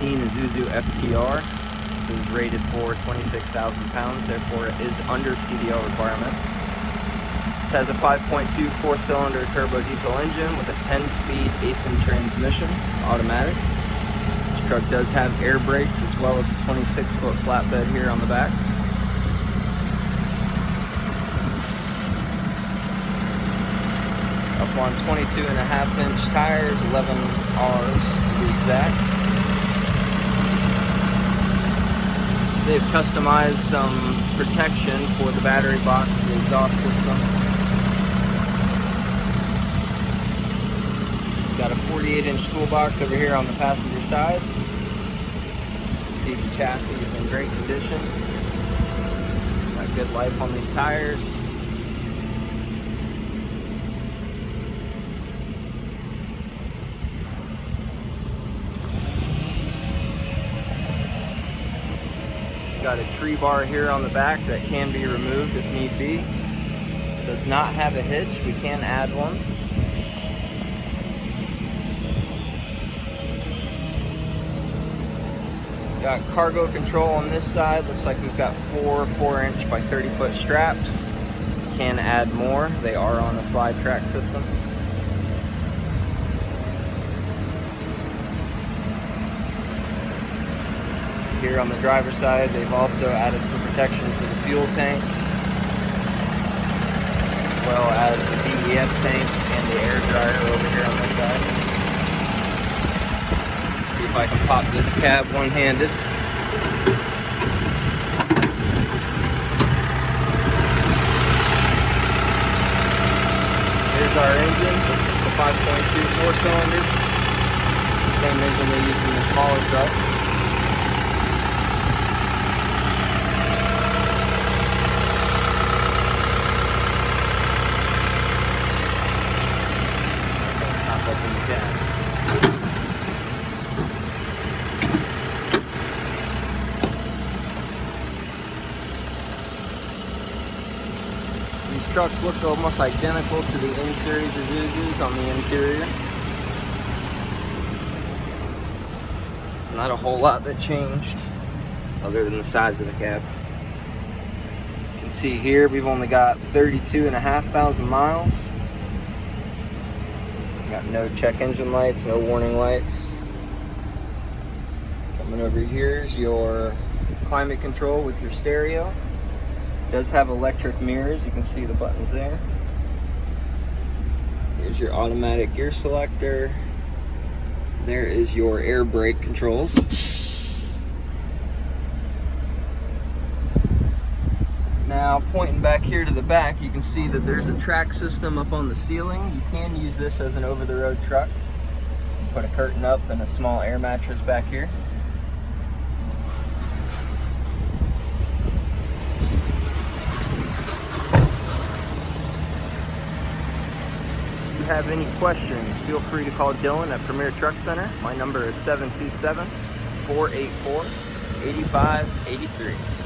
2018 Isuzu FTR. This is rated for 26,000 pounds, therefore it is under CDL requirements. This has a 5.2 4-cylinder turbo diesel engine with a 10-speed ACEN transmission, automatic. This truck does have air brakes as well as a 26-foot flatbed here on the back. Up on 22.5-inch tires, 11Rs to be exact. They've customized some protection for the battery box, the exhaust system. Got a 48-inch toolbox over here on the passenger side. See, the chassis is in great condition. Got good life on these tires. Got a tree bar here on the back that can be removed if need be. It does not have a hitch. We can add one. Got cargo control on this side. Looks like we've got 4 4-inch by 30-foot straps. Can add more. They are on a slide track system. Here on the driver's side, they've also added some protection to the fuel tank, as well as the DEF tank and the air dryer over here on this side. Let's see if I can pop this cab one-handed. Here's our engine. This is the 5.2 4-cylinder. Same engine they use in the smaller truck. These trucks look almost identical to the N-Series Isuzus on the interior. Not a whole lot that changed other than the size of the cab. You can see here we've only got 32,500 miles. Got no check engine lights, no warning lights. Coming over here is your climate control with your stereo. It does have electric mirrors, you can see the buttons there. Here's your automatic gear selector. There is your air brake controls. Now, pointing back here to the back, you can see that there's a track system up on the ceiling. You can use this as an over-the-road truck. You put a curtain up and a small air mattress back here. If you have any questions, feel free to call Dylan at Premier Truck Center. My number is 727-484-8583.